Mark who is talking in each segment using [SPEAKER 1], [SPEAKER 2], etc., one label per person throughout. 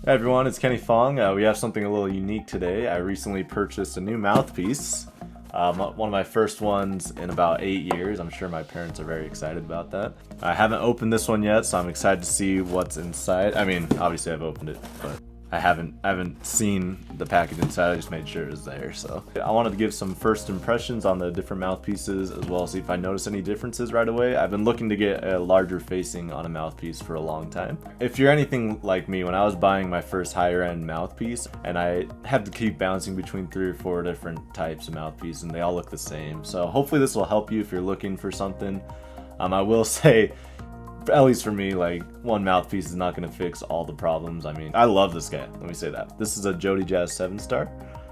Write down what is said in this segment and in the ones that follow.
[SPEAKER 1] Hey everyone, it's Kenny Fong. We have something a little unique today. I recently purchased a new mouthpiece. One of my first ones in about 8 years. I'm sure my parents are very excited about that. I haven't opened this one yet, so I'm excited to see what's inside. I mean, obviously I've opened it, but I haven't seen the package inside. I just made sure it was there. So I wanted to give some first impressions on the different mouthpieces, as well as see if I notice any differences right away. I've been looking to get a larger facing on a mouthpiece for a long time. If you're anything like me, when I was buying my first higher end mouthpiece, and I had to keep bouncing between 3 or 4 different types of mouthpiece, and they all look the same. So hopefully this will help you if you're looking for something. I will say, at least for me, like, one mouthpiece is not going to fix all the problems. I mean, I love this guy, let me say that. This is a Jody Jazz 7-star.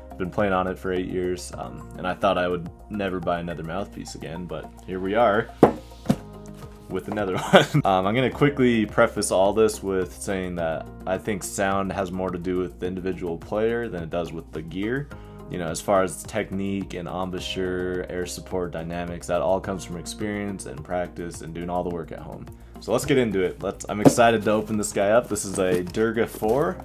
[SPEAKER 1] I've been playing on it for 8 years, and I thought I would never buy another mouthpiece again, but here we are with another one. I'm going to quickly preface all this with saying that I think sound has more to do with the individual player than it does with the gear. You know, as far as technique and embouchure, air support, dynamics, that all comes from experience and practice and doing all the work at home. So let's get into it. I'm excited to open this guy up. This is a Durga 4.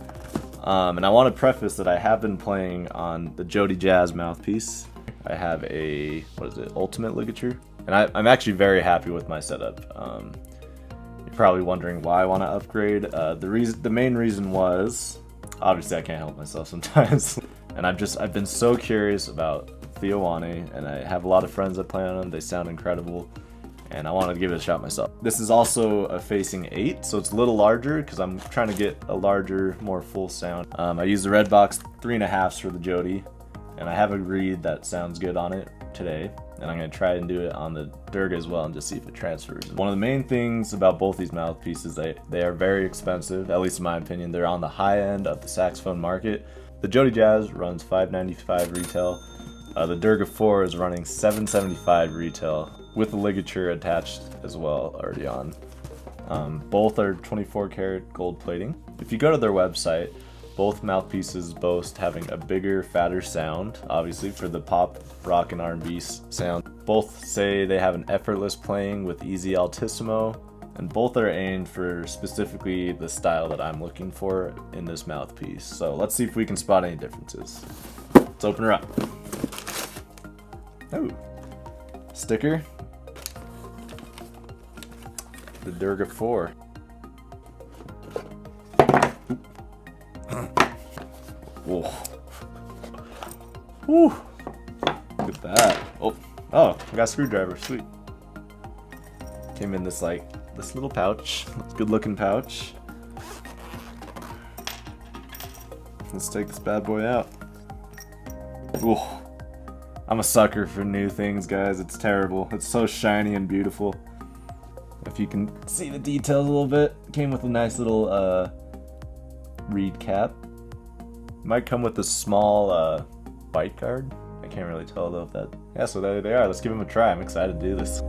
[SPEAKER 1] And I want to preface that I have been playing on the Jody Jazz mouthpiece. I have a, ultimate ligature? And I'm actually very happy with my setup. You're probably wondering why I want to upgrade. The main reason was, obviously I can't help myself sometimes. And I've been so curious about Theo Wanne, and I have a lot of friends that play on them. They sound incredible, and I wanted to give it a shot myself. This is also a facing 8, so it's a little larger because I'm trying to get a larger, more full sound. I use the Redbox 3.5s for the Jody, and I have a reed that sounds good on it today, and I'm going to try and do it on the Durga as well and just see if it transfers. One of the main things about both these mouthpieces, they are very expensive, at least in my opinion. They're on the high end of the saxophone market. The Jody Jazz runs $595 retail. The Durga 4 is running $775 retail with the ligature attached as well already on. Both are 24 karat gold plating. If you go to their website, both mouthpieces boast having a bigger, fatter sound, obviously for the pop, rock, and R&B sound. Both say they have an effortless playing with easy altissimo, and both are aimed for specifically the style that I'm looking for in this mouthpiece. So let's see if we can spot any differences. Let's open her up. Oh, sticker. The Durga 4. Whoa. Whew. Look at that. Oh, I got a screwdriver. Sweet. Came in this little pouch. Good looking pouch. Let's take this bad boy out. Ooh. I'm a sucker for new things, guys. It's terrible. It's so shiny and beautiful. If you can see the details a little bit, came with a nice little reed cap. Might come with a small bite guard. I can't really tell though if that. Yeah, so there they are. Let's give them a try. I'm excited to do this.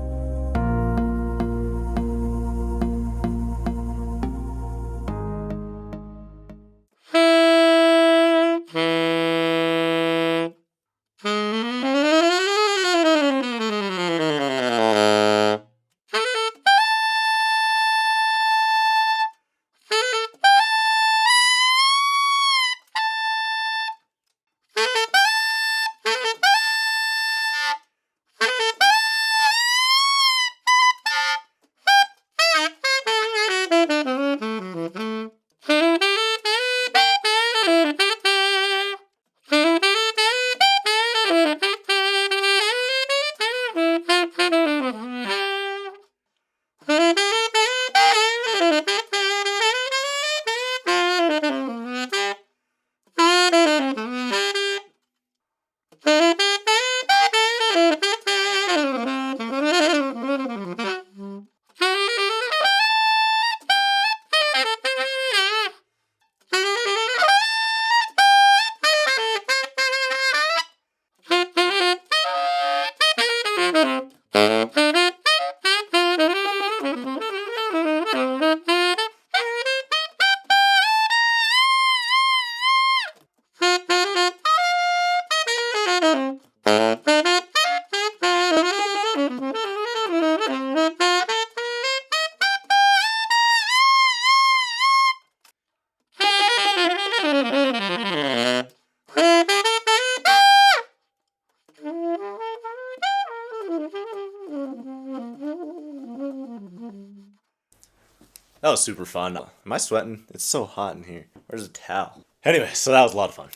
[SPEAKER 1] That was super fun. Am I sweating? It's so hot in here. Where's a towel? Anyway, so that was a lot of fun.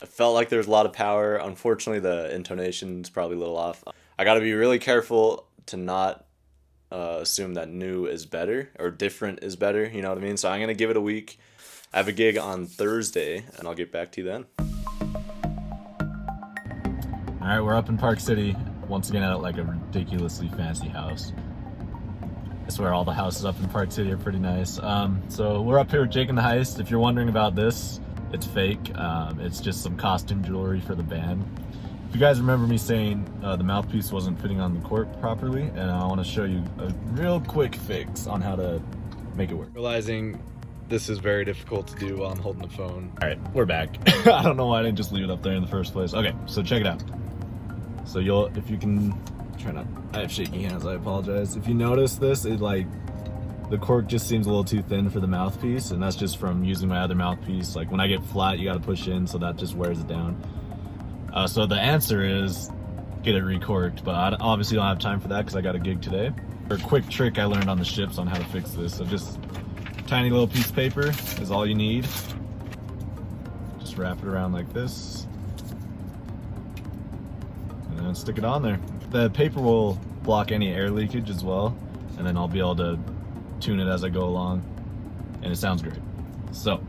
[SPEAKER 1] I felt like there was a lot of power. Unfortunately, the intonation's probably a little off. I got to be really careful to not assume that new is better or different is better. You know what I mean? So I'm going to give it a week. I have a gig on Thursday, and I'll get back to you then. All right, we're up in Park City. Once again at like a ridiculously fancy house. I swear all the houses up in Park City are pretty nice. So we're up here with Jake and the Heist. If you're wondering about this, it's fake. It's just some costume jewelry for the band. If you guys remember me saying the mouthpiece wasn't fitting on the cork properly, and I want to show you a real quick fix on how to make it work. Realizing this is very difficult to do while I'm holding the phone. All right, we're back. I don't know why I didn't just leave it up there in the first place. Okay, so check it out. So if you can, try not, I have shaky hands, I apologize. If you notice this, the cork just seems a little too thin for the mouthpiece, and that's just from using my other mouthpiece. Like when I get flat, you gotta push in, so that just wears it down. So the answer is get it recorked, but I obviously don't have time for that because I got a gig today. A quick trick I learned on the ships on how to fix this. So just a tiny little piece of paper is all you need. Just wrap it around like this. And then stick it on there. The paper will block any air leakage as well, and then I'll be able to tune it as I go along, and it sounds great. So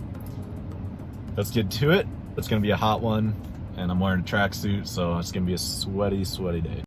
[SPEAKER 1] let's get to it. It's gonna be a hot one, and I'm wearing a tracksuit, so it's gonna be a sweaty, sweaty day.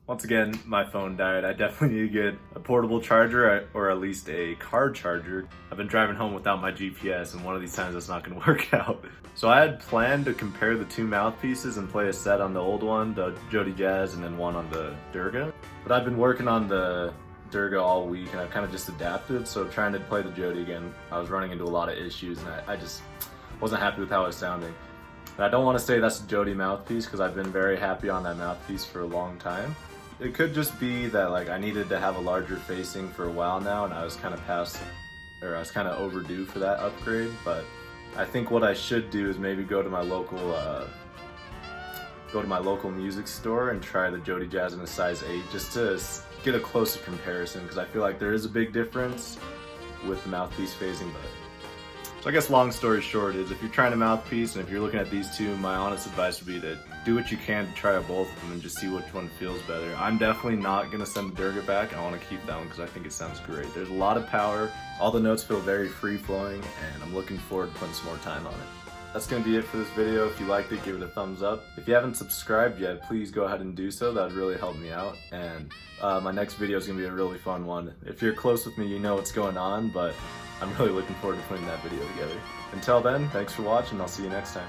[SPEAKER 1] Once again, my phone died. I definitely need to get a portable charger or at least a car charger. I've been driving home without my GPS, and one of these times that's not gonna work out. So I had planned to compare the two mouthpieces and play a set on the old one, the Jody Jazz, and then one on the Durga. But I've been working on the Durga all week, and I've kind of just adapted, so trying to play the Jody again, I was running into a lot of issues, and I just wasn't happy with how it was sounding. And I don't want to say that's the Jody mouthpiece, because I've been very happy on that mouthpiece for a long time. It could just be that like I needed to have a larger facing for a while now, and I was kind of overdue for that upgrade. But I think what I should do is maybe go to my local music store and try the Jody Jazz in a size 8 just to get a closer comparison, because I feel like there is a big difference with the mouthpiece phasing. But so I guess long story short is if you're trying a mouthpiece and if you're looking at these two, my honest advice would be to do what you can to try out both of them and just see which one feels better. I'm definitely not going to send the Durga back. I want to keep that one because I think it sounds great. There's a lot of power. All the notes feel very free flowing, and I'm looking forward to putting some more time on it. That's going to be it for this video. If you liked it, give it a thumbs up. If you haven't subscribed yet, please go ahead and do so. That would really help me out. And my next video is going to be a really fun one. If you're close with me, you know what's going on, but I'm really looking forward to putting that video together. Until then, thanks for watching. I'll see you next time.